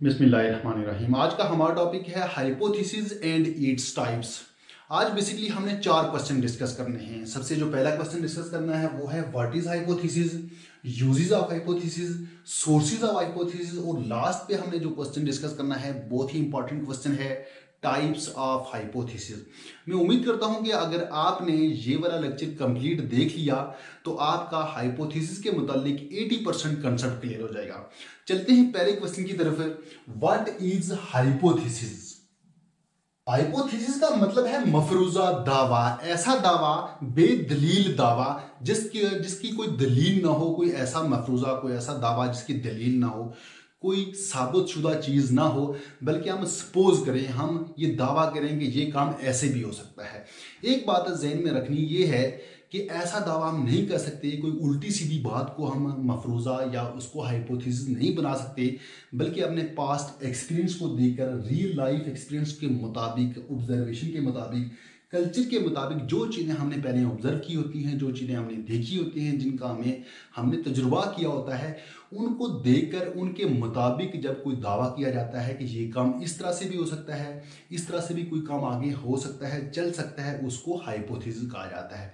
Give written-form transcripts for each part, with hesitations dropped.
बिस्मिल्लाहिर्रहमानिर्रहीम। आज का हमारा टॉपिक है हाइपोथेसिस एंड इट्स टाइप्स। आज बेसिकली हमने 4 क्वेश्चन डिस्कस करने हैं। सबसे जो पहला क्वेश्चन डिस्कस करना है वो है what is hypothesis, uses of hypothesis, sources of hypothesis, और लास्ट पे हमने जो क्वेश्चन डिस्कस करना है बहुत ही इंपॉर्टेंट क्वेश्चन है, टाइप्स ऑफ हाइपोथेसिस। मैं उम्मीद करता हूं कि अगर आपने ये वाला लेक्चर कंप्लीट देख लिया तो आपका हाइपोथेसिस के मुतालिक 80% कंसेप्ट क्लियर हो जाएगा। चलते हैं पहले क्वेश्चन की तरफ। What is hypothesis? हाइपोथेसिस का मतलब है मफरूजा दावा, ऐसा दावा, बेदलील दावा जिसकी कोई दलील ना हो, कोई ऐसा मफरूजा, कोई ऐसा दावा जिसकी दलील ना हो, कोई साबितशुदा चीज ना हो, बल्कि हम सपोज करें, हम ये दावा करें कि ये काम ऐसे भी हो सकता है। एक बात ज़हन में रखनी ये है कि ऐसा दावा हम नहीं कर सकते, कोई उल्टी सीधी बात को हम मफरूजा या उसको हाइपोथेसिस नहीं बना सकते, बल्कि अपने पास्ट एक्सपीरियंस को देखकर, रियल लाइफ एक्सपीरियंस के मुताबिक, ऑब्जर्वेशन के मुताबिक, कल्चर के मुताबिक जो चीज़ें हमने पहले ऑब्जर्व की होती हैं, जो चीज़ें हमने देखी होती हैं, जिनका हमने तजुर्बा किया होता है, उनको देखकर उनके मुताबिक जब कोई दावा किया जाता है कि ये काम इस तरह से भी हो सकता है, इस तरह से भी कोई काम आगे हो सकता है, चल सकता है, उसको हाइपोथेसिस कहा जाता है।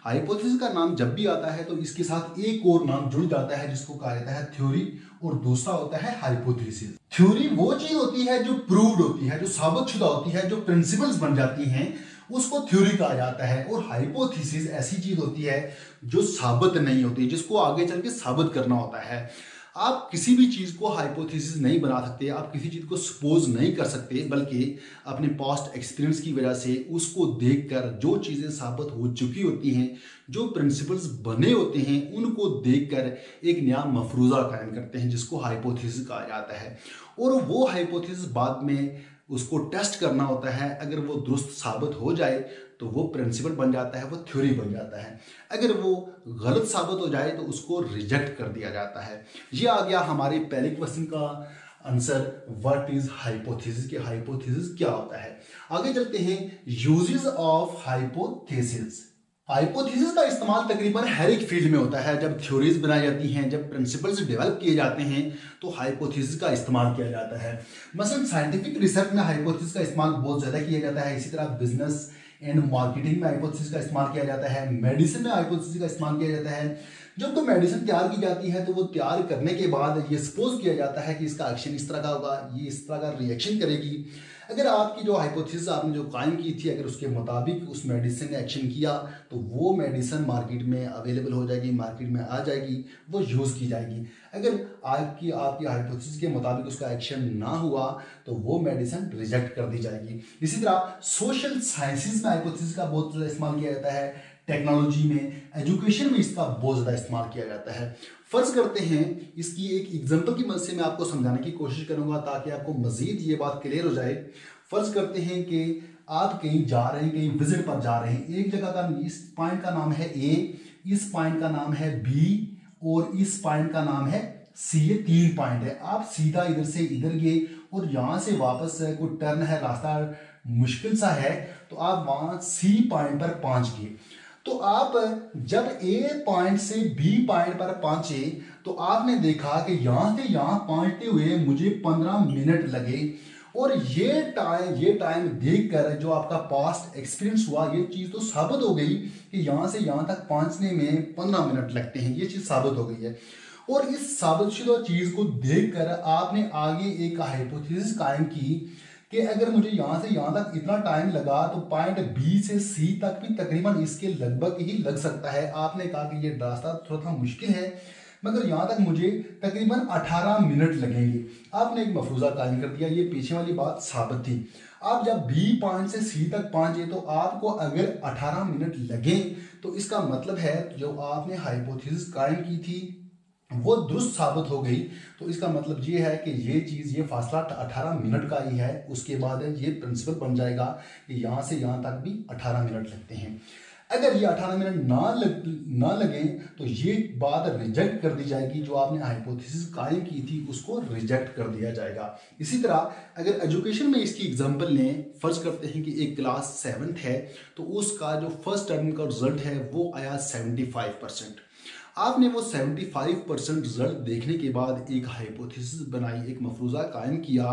हाइपोथेसिस का नाम जब भी आता है तो इसके साथ एक और नाम जुड़ जाता है जिसको कहा जाता है थ्योरी, और दूसरा होता है हाइपोथेसिस। थ्योरी वो चीज होती है जो प्रूव्ड होती है, जो साबितशुदा होती है, जो प्रिंसिपल्स बन जाती हैं, उसको थ्योरी कहा जाता है। और हाइपोथेसिस ऐसी चीज होती है जो साबित नहीं होती, जिसको आगे चल के साबित करना होता है। आप किसी भी चीज को हाइपोथेसिस नहीं बना सकते, आप किसी चीज को सपोज नहीं कर सकते, बल्कि अपने पास्ट एक्सपीरियंस की वजह से उसको देखकर जो चीजें साबित हो चुकी होती हैं, जो प्रिंसिपल्स बने होते हैं, उनको देखकर एक नया मफरूजा कायम करते हैं जिसको हाइपोथेसिस कहा जाता है। और वो हाइपोथेसिस बाद में उसको टेस्ट करना होता है। अगर वो दुरुस्त साबित हो जाए तो वो प्रिंसिपल बन जाता है, वो थ्योरी बन जाता है। अगर वो गलत साबित हो जाए तो उसको रिजेक्ट कर दिया जाता है। ये आ गया हमारे पहले क्वेश्चन का आंसर, व्हाट इज हाइपोथेसिस, कि हाइपोथेसिस क्या होता है। आगे चलते हैं, यूजेस ऑफ हाइपोथेसिस। हाइपोथेसिस का इस्तेमाल तकरीबन हर एक फील्ड में होता है। जब थ्योरीज बनाई जाती हैं, जब प्रिंसिपल्स डेवलप किए जाते हैं, तो हाइपोथेसिस का इस्तेमाल किया जाता है। मसलन साइंटिफिक रिसर्च में हाइपोथेसिस का इस्तेमाल बहुत ज़्यादा किया जाता है। इसी तरह बिजनेस एंड मार्केटिंग में हाइपोथेसिस का इस्तेमाल किया जाता है। मेडिसिन में हाइपोथेसिस का इस्तेमाल किया जाता है। जब तो मेडिसिन तैयार की जाती है तो वो तैयार करने के बाद ये सपोज किया जाता है कि इसका एक्शन इस तरह का होगा, ये इस तरह का रिएक्शन करेगी। अगर आपकी जो हाइपोथेसिस आपने जो कायम की थी, अगर उसके मुताबिक उस मेडिसिन ने एक्शन किया तो वो मेडिसिन मार्केट में अवेलेबल हो जाएगी, मार्केट में आ जाएगी, वो यूज़ की जाएगी। अगर आपकी हाइपोथेसिस के मुताबिक उसका एक्शन ना हुआ तो वो मेडिसिन रिजेक्ट कर दी जाएगी। इसी तरह सोशल साइंसेज में हाइपोथेसिस का बहुत ज़्यादा इस्तेमाल किया जाता है। टेक्नोलॉजी में, एजुकेशन में इसका बहुत ज़्यादा इस्तेमाल किया जाता है। फर्ज करते हैं, इसकी एक एग्जांपल की मदद से मैं आपको समझाने की कोशिश करूंगा ताकि आपको मजीद ये बात क्लियर हो जाए। फर्ज करते हैं कि आप कहीं जा रहे हैं, कहीं विजिट पर जा रहे हैं। एक जगह का, इस पॉइंट का नाम है ए, इस पॉइंट का नाम है बी, और इस पॉइंट का नाम है सी। ये 3 पॉइंट है। आप सीधा इधर से इधर गए और यहां से वापस कोई टर्न है, रास्ता मुश्किल सा है, तो आप वहां सी पॉइंट पर पहुंच गए। तो आप जब ए पॉइंट से बी पॉइंट पर पहुंचे तो आपने देखा कि यहां से यहां पहुंचते हुए मुझे 15 मिनट लगे। और ये टाइम देखकर जो आपका पास्ट एक्सपीरियंस हुआ, ये चीज तो साबित हो गई कि यहां से यहां तक पहुंचने में 15 मिनट लगते हैं। ये चीज साबित हो गई है। और इस साबितशुदा चीज को देखकर आपने आगे एक हाइपोथेसिस कायम की कि अगर मुझे यहाँ से यहाँ तक इतना टाइम लगा तो पॉइंट बी से सी तक भी तकरीबन इसके लगभग ही लग सकता है। आपने कहा कि ये रास्ता थोड़ा मुश्किल है, मगर यहाँ तक मुझे तकरीबन 18 मिनट लगेंगे। आपने एक मफरूजा कायम कर दिया। ये पीछे वाली बात साबित थी। आप जब बी पॉइंट से सी तक पहुंचे तो आपको अगर 18 मिनट लगे तो इसका मतलब है जो आपने हाइपोथेसिस कायम की थी वो दुरुस्त साबित हो गई। तो इसका मतलब ये है कि ये चीज़, ये फासला 18 मिनट का ही है। उसके बाद ये प्रिंसिपल बन जाएगा कि यहाँ से यहाँ तक भी 18 मिनट लगते हैं। अगर ये 18 मिनट ना लगे तो ये बात रिजेक्ट कर दी जाएगी। जो आपने हाइपोथेसिस कायम की थी उसको रिजेक्ट कर दिया जाएगा। इसी तरह अगर एजुकेशन में इसकी एग्जांपल लें, फर्ज करते हैं कि एक क्लास 7th है तो उसका जो फर्स्ट टर्म का रिजल्ट है वो आया 75%। आपने वो 75% रिजल्ट देखने के बाद एक हाइपोथेसिस बनाई, एक मफरूज़ा कायम किया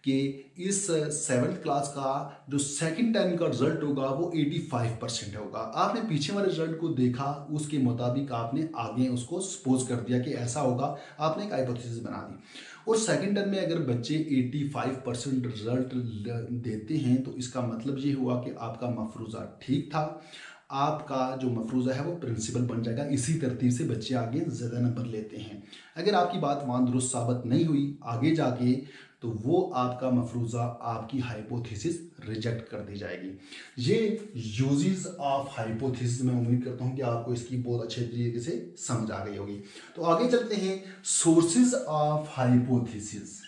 कि इस 7th क्लास का जो सेकंड टर्म का रिजल्ट होगा वो 85% होगा। आपने पीछे वाले रिजल्ट को देखा, उसके मुताबिक आपने आगे उसको सपोज कर दिया कि ऐसा होगा, आपने एक हाइपोथेसिस बना दी। और सेकंड टर्म में अगर बच्चे 85% रिजल्ट देते हैं तो इसका मतलब ये हुआ कि आपका मफरूज़ा ठीक था, आपका जो मफरूज़ा है वो प्रिंसिपल बन जाएगा। इसी तरतीब से बच्चे आगे ज़्यादा नंबर लेते हैं। अगर आपकी बात वहाँ दुरुस्त साबित नहीं हुई आगे जाके, तो वो आपका मफरूज़ा, आपकी हाइपोथेसिस रिजेक्ट कर दी जाएगी। ये यूजेस ऑफ हाइपोथेसिस, मैं उम्मीद करता हूँ कि आपको इसकी बहुत अच्छे तरीके से समझ आ गई होगी। तो आगे चलते हैं, sources of hypothesis.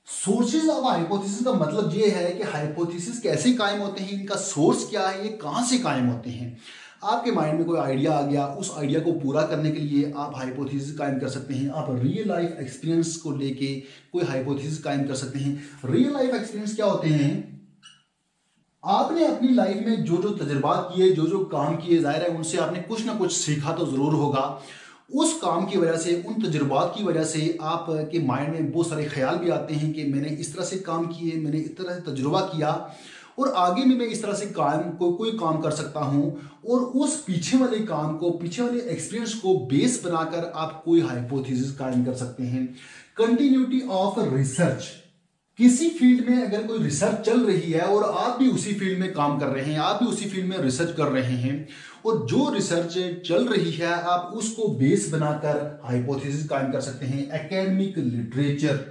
Sources of hypothesis का मतलब ये है कि हाइपोथेसिस कैसे कायम होते हैं, इनका सोर्स क्या है, ये कहाँ से कायम होते हैं। आपके माइंड में कोई आइडिया आ गया, उस आइडिया को पूरा करने के लिए आप हाइपोथेसिस कायम कर सकते हैं। आप रियल लाइफ एक्सपीरियंस को लेके कोई हाइपोथेसिस कायम कर सकते हैं। रियल लाइफ एक्सपीरियंस क्या होते हैं? आपने अपनी लाइफ में जो जो तजुर्बात किए, जो जो काम किए, जाहिर है उनसे आपने कुछ ना कुछ सीखा तो जरूर होगा। उस काम की वजह से, उन तजुर्बात की वजह से आपके माइंड में बहुत सारे ख्याल भी आते हैं कि मैंने इस तरह से काम किए, मैंने इस तरह से तजुर्बा किया और आगे भी मैं इस तरह से कोई काम कर सकता हूं। और उस पीछे वाले काम को, पीछे वाले एक्सपीरियंस को बेस बनाकर आप कोई हाइपोथेसिस कायम कर सकते हैं। कंटिन्यूटी ऑफ रिसर्च, किसी फील्ड में अगर कोई रिसर्च चल रही है और आप भी उसी फील्ड में काम कर रहे हैं, आप भी उसी फील्ड में रिसर्च कर रहे हैं, और जो रिसर्च चल रही है आप उसको बेस बनाकर हाइपोथेसिस कायम कर सकते हैं। एकेडमिक लिटरेचर,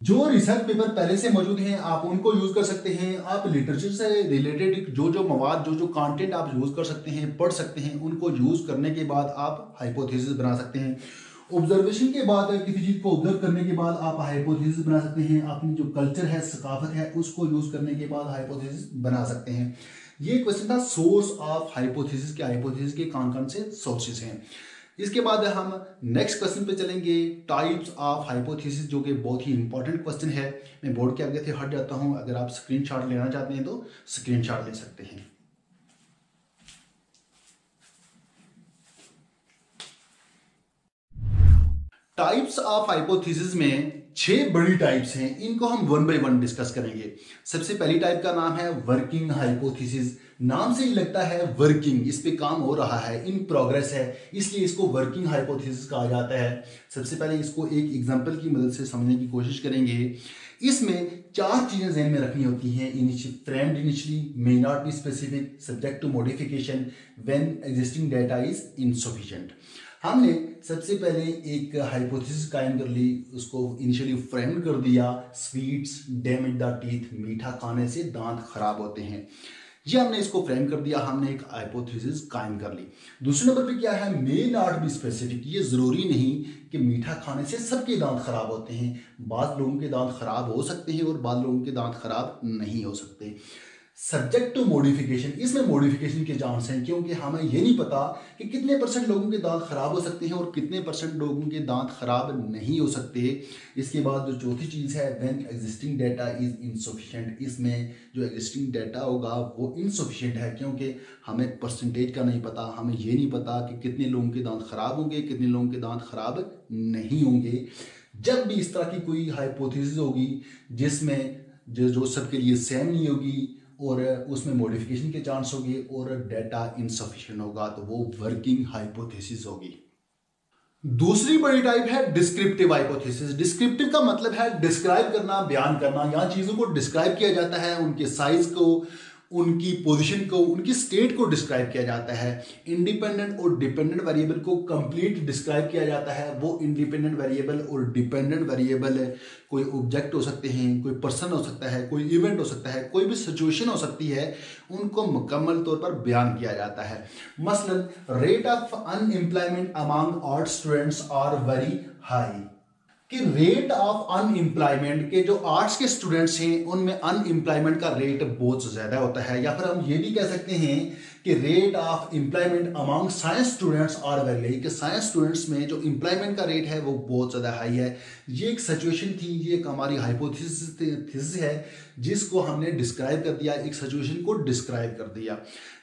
जो रिसर्च पेपर पहले से मौजूद हैं आप उनको यूज कर सकते हैं। आप लिटरेचर से रिलेटेड जो जो मवाद, जो जो कंटेंट आप यूज कर सकते हैं, पढ़ सकते हैं, उनको यूज करने के बाद आप हाइपोथेसिस बना सकते हैं। ऑब्जर्वेशन के बाद, किसी चीज को ऑब्जर्व करने के बाद आप हाइपोथेसिस बना सकते हैं। अपनी जो कल्चर है, सकाफत है, उसको यूज करने के बाद हाइपोथेसिस बना सकते हैं। ये क्वेश्चन था सोर्स ऑफ हाइपोथेसिस के, हाइपोथेसिस के कौन कौन से सोर्सेस हैं। इसके बाद हम नेक्स्ट क्वेश्चन पे चलेंगे, टाइप्स ऑफ हाइपोथेसिस, जो कि बहुत ही इंपॉर्टेंट क्वेश्चन है। मैं बोर्ड के आगे से हट जाता हूं, अगर आप स्क्रीनशॉट लेना चाहते हैं तो स्क्रीनशॉट ले सकते हैं। टाइप्स ऑफ हाइपोथेसिस में 6 बड़ी टाइप्स हैं, इनको हम 1 बाय 1 डिस्कस करेंगे। सबसे पहली टाइप का नाम है वर्किंग हाइपोथेसिस। नाम से ही लगता है वर्किंग, इस पे काम हो रहा है, इन प्रोग्रेस है, इसलिए इसको वर्किंग हाइपोथेसिस कहा जाता है। सबसे पहले इसको एक एग्जांपल की मदद से समझने की कोशिश करेंगे। इसमें 4 चीजें ज़हन में रखनी होती हैं। Framed initially, may not be specific, subject to modification, when existing data is insufficient. हमने सबसे पहले एक हाइपोथेसिस कायम कर ली, उसको इनिशियली फ्रेम कर दिया, स्वीट्स डैमेज द टीथ, मीठा खाने से दांत खराब होते हैं। ये हमने इसको फ्रेम कर दिया, हमने एक हाइपोथेसिस कायम कर ली। दूसरे नंबर पे क्या है, मे नॉट बी स्पेसिफिक। ये जरूरी नहीं कि मीठा खाने से सबके दांत खराब होते हैं। बाद लोगों के दांत खराब हो सकते हैं और बाद लोगों के दांत खराब नहीं हो सकते। सब्जेक्ट टू मॉडिफिकेशन, इसमें मॉडिफिकेशन के चांस हैं, क्योंकि हमें ये नहीं पता कि कितने % लोगों के दांत खराब हो सकते हैं और कितने % लोगों के दांत खराब नहीं हो सकते। इसके बाद जो चौथी चीज़ है, when existing data is insufficient, इसमें जो एग्जिस्टिंग डाटा होगा वो इनसफिशिएंट है, क्योंकि हमें परसेंटेज का नहीं पता, हमें ये नहीं पता कि कितने लोगों के दांत खराब होंगे, कितने लोगों के दांत खराब नहीं होंगे। जब भी इस तरह की कोई हाइपोथेसिस होगी जिसमें जो सबके लिए सेम नहीं होगी और उसमें मॉडिफिकेशन के चांस होगी और डाटा इनसफिशिएंट होगा, तो वो वर्किंग हाइपोथेसिस होगी। दूसरी बड़ी टाइप है डिस्क्रिप्टिव हाइपोथेसिस। डिस्क्रिप्टिव का मतलब है डिस्क्राइब करना, बयान करना। यहाँ चीजों को डिस्क्राइब किया जाता है, उनके साइज को, उनकी पोजीशन को, उनकी स्टेट को डिस्क्राइब किया जाता है। इंडिपेंडेंट और डिपेंडेंट वेरिएबल को कंप्लीट डिस्क्राइब किया जाता है। वो इंडिपेंडेंट वेरिएबल और डिपेंडेंट वेरिएबल कोई ऑब्जेक्ट हो सकते हैं, कोई पर्सन हो सकता है, कोई इवेंट हो सकता है, कोई भी सिचुएशन हो सकती है, उनको मुकम्मल तौर पर बयान किया जाता है। मसलन rate of unemployment among odd students are very high. कि रेट ऑफ अनएम्प्लॉयमेंट के जो आर्ट्स के स्टूडेंट्स हैं उनमें अनएम्प्लॉयमेंट का रेट बहुत ज्यादा होता है, या फिर हम ये भी कह सकते हैं कि rate of employment among science students are very high, कि साइंस स्टूडेंट्स में जो एम्प्लॉयमेंट का रेट है वो बहुत ज़्यादा हाई है। ये एक सिचुएशन थी, ये एक हमारी हाइपोथेसिस है जिसको हमने डिस्क्राइब कर दिया, एक सिचुएशन को डिस्क्राइब कर दिया।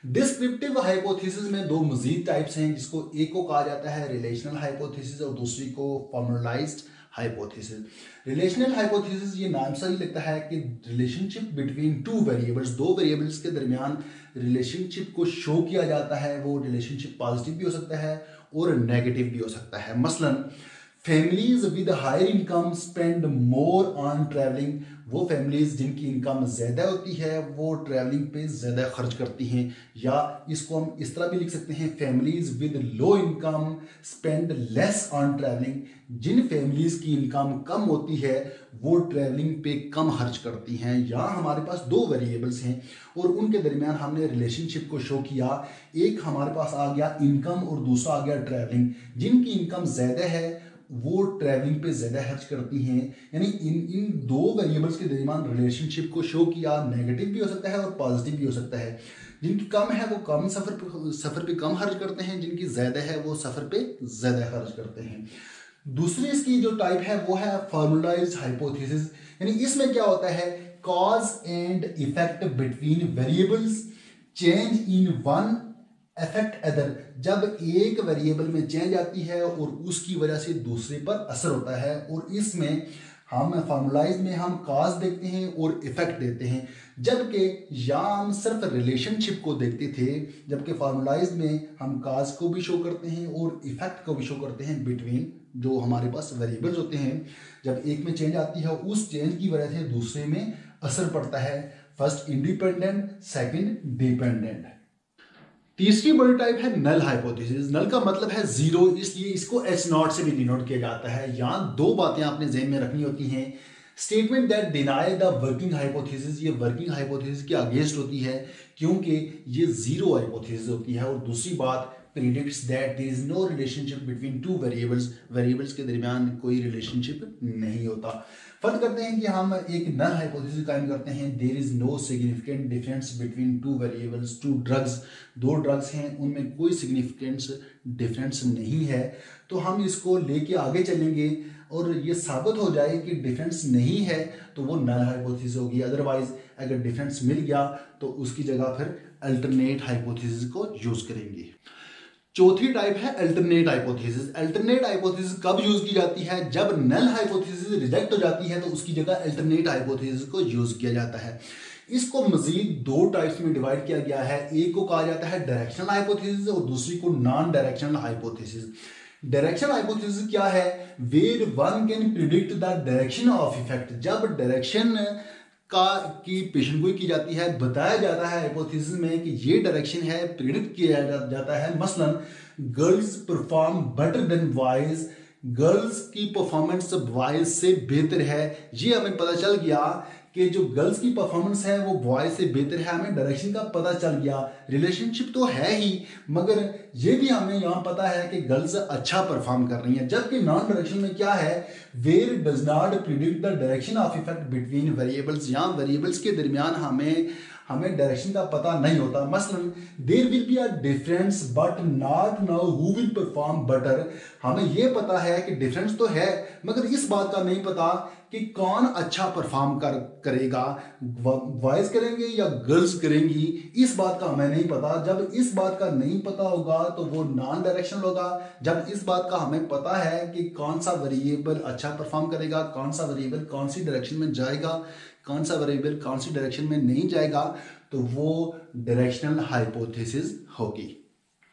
डिस्क्रिप्टिव हाइपोथेसिस में दो मजीद टाइप्स हैं, जिसको एक को कहा जाता है रिलेशनल हाइपोथेसिस और दूसरी को फॉर्मलाइज्ड हाइपोथेसिस। रिलेशनल हाइपोथेसिस ये नाम से ही लगता है कि रिलेशनशिप बिटवीन टू वेरिएबल्स, दो वेरिएबल्स के दरमियान रिलेशनशिप को शो किया जाता है। वो रिलेशनशिप पॉजिटिव भी हो सकता है और नेगेटिव भी हो सकता है। मसलन families with higher income spend more on travelling, वो फैमिलीज जिनकी इनकम ज़्यादा होती है वो ट्रैवलिंग पे ज़्यादा खर्च करती हैं। या इसको हम इस तरह भी लिख सकते हैं, families with low income spend less on travelling, जिन फैमिलीज की इनकम कम होती है वो ट्रैवलिंग पे कम खर्च करती हैं। यहाँ हमारे पास दो वेरिएबल्स हैं और उनके दरमियान हमने रिलेशनशिप को शो किया। एक हमारे पास आ गया इनकम और दूसरा आ गया ट्रैवलिंग। जिनकी इनकम ज़्यादा है वो ट्रैवलिंग पे ज़्यादा खर्च करती हैं। यानी इन दो वेरिएबल्स के दरमियान रिलेशनशिप को शो किया। नेगेटिव भी हो सकता है और पॉजिटिव भी हो सकता है। जिनकी कम है वो कम सफ़र पे कम खर्च करते हैं, जिनकी ज़्यादा है वो सफ़र पे ज़्यादा खर्च करते हैं। दूसरी इसकी जो टाइप है वो है फॉर्मुलाइज्ड हाइपोथेसिस। यानी इसमें क्या होता है, cause and effect between variables change in one affect other. जब एक वेरिएबल में चेंज आती है और उसकी वजह से दूसरे पर असर होता है, और इसमें हम फॉर्मुलाइज में हम काज देखते हैं और इफेक्ट देते हैं, जबकि यहाँ हम सिर्फ रिलेशनशिप को देखते थे, जबकि फॉर्मुलाइज में हम काज को भी शो करते हैं और इफेक्ट को भी शो करते हैं बिटवीन जो हमारे पास वेरिएबल्स होते हैं। जब एक में चेंज आती है उस चेंज की वजह से दूसरे में असर पड़ता है। First independent, second dependent. तीसरी बड़ी टाइप है नल हाइपोथेसिस। नल का मतलब है जीरो, इसलिए इसको एच नॉट से भी डिनोट किया जाता है। यहाँ दो बातें आपने ज़हन में रखनी होती हैं। Statement that deny the working hypothesis, ये वर्किंग हाइपोथेसिस के अगेंस्ट होती है क्योंकि ये जीरो हाइपोथेसिस होती है। और दूसरी बात predicts that there is no relationship between two variables, variables के दरमियान कोई रिलेशनशिप नहीं होता। फर्ज करते हैं कि हम एक नल हाइपोथेसिस कायम करते हैं, there is no significant difference between two variables, two drugs, दो ड्रग्स हैं उनमें कोई सिग्निफिकेंट डिफरेंस नहीं है। तो हम इसको लेके आगे चलेंगे और ये साबित हो जाए कि डिफरेंस नहीं है तो वो नल हाइपोथेसिस होगी। अदरवाइज अगर डिफरेंस मिल गया तो उसकी जगह फिर अल्टरनेट हाइपोथेसिस को यूज करेंगे। चौथी टाइप है अल्टरनेट हाइपोथेसिस। अल्टरनेट हाइपोथेसिस कब यूज की जाती है, जब नल हाइपोथेसिस रिजेक्ट हो जाती है तो उसकी जगह अल्टरनेट हाइपोथेसिस को यूज किया जाता है। इसको मजीद दो टाइप्स में डिवाइड किया गया है। एक को कहा जाता है डायरेक्शनल हाइपोथेसिस और दूसरी को non directional hypothesis. Directional hypothesis क्या है, where one can predict the direction of effect. जब डायरेक्शन की पेशेंट गोई की जाती है, बताया जाता है हाइपोथेसिस में कि ये डायरेक्शन है, प्रिडिक्ट किया जाता है। मसलन girls perform better than boys, girls की परफॉर्मेंस बॉयज से बेहतर है। ये हमें पता चल गया कि जो गर्ल्स की परफॉर्मेंस है वो बॉयज से बेहतर है, हमें डायरेक्शन का पता चल गया। रिलेशनशिप तो है ही, मगर ये भी हमें यहाँ पता है कि गर्ल्स अच्छा परफॉर्म कर रही हैं। जबकि नॉन डायरेक्शन में क्या है, where does not predict the direction of effect between variables. यहाँ वेरिएबल्स के दरमियान हमें डायरेक्शन का पता नहीं होता। मसलन there will be a difference but not now who will perform better. हमें यह पता है कि डिफरेंस तो है मगर इस बात का नहीं पता कि कौन अच्छा परफॉर्म करेगा, बॉयज करेंगे या गर्ल्स करेंगी, इस बात का हमें नहीं पता। जब इस बात का नहीं पता होगा तो वो नॉन डायरेक्शनल होगा। जब इस बात का हमें पता है कि कौन सा वेरिएबल अच्छा परफॉर्म करेगा, कौन सा वेरिएबल कौन सी डायरेक्शन में जाएगा, कौन सा वेरिएबल कौन सी डायरेक्शन में नहीं जाएगा, तो वो डायरेक्शनल हाइपोथेसिस होगी।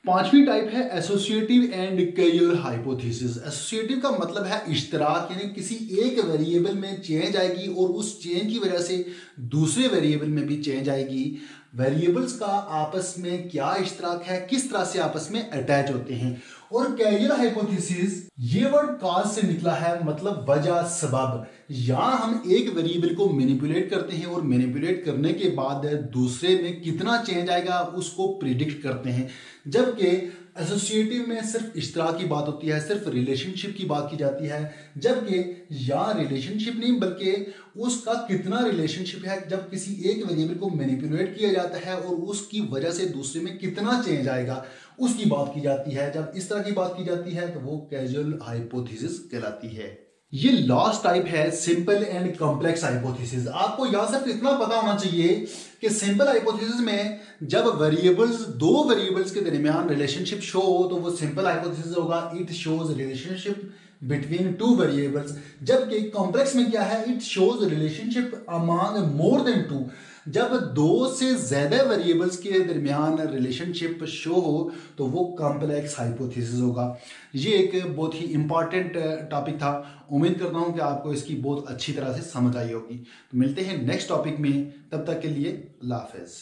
पांचवी टाइप है associative and carrier hypothesis. Associative का मतलब है इश्तराक, यानी किसी एक वेरिएबल में चेंज आएगी और उस चेंज की वजह से दूसरे वेरिएबल में भी चेंज आएगी। वेरिएबल्स का आपस में क्या इश्तराक है, किस तरह से आपस में अटैच होते हैं। और कैरियर हाइपोथेसिस ये वर्ड काज से निकला है, मतलब वजह सबब। यहाँ हम एक वेरिएबल को मैनिपुलेट करते हैं और मैनिपुलेट करने के बाद दूसरे में कितना चेंज आएगा उसको प्रिडिक्ट करते हैं। जबकि एसोसिएटिव में सिर्फ इश्तराक की बात होती है, सिर्फ रिलेशनशिप की बात की जाती है, जबकि यहाँ रिलेशनशिप नहीं बल्कि उसका कितना रिलेशनशिप है, जब किसी एक वेरिएबल को मैनिपुलेट किया जाता है और उसकी वजह से दूसरे में कितना चेंज आएगा उसकी बात की जाती है। जब इस तरह की बात की जाती है तो वो कैजुअल हाइपोथेसिस कहलाती है। ये लास्ट टाइप है सिंपल एंड कॉम्प्लेक्स हाइपोथेसिस। आपको यहां सिर्फ इतना पता होना चाहिए कि सिंपल हाइपोथेसिस में जब वेरिएबल्स, दो वेरिएबल्स के दरमियान रिलेशनशिप शो हो तो वो सिंपल हाइपोथेसिस होगा, it shows relationship between two variables. जबकि कॉम्प्लेक्स में क्या है, it shows relationship among more than two. जब दो से ज्यादा वेरिएबल्स के दरमियान रिलेशनशिप शो हो तो वो कॉम्प्लेक्स हाइपोथेसिस होगा। ये एक बहुत ही इंपॉर्टेंट टॉपिक था। उम्मीद करता हूं कि आपको इसकी बहुत अच्छी तरह से समझ आई होगी। तो मिलते हैं नेक्स्ट टॉपिक में, तब तक के लिए अल्लाह हाफिज।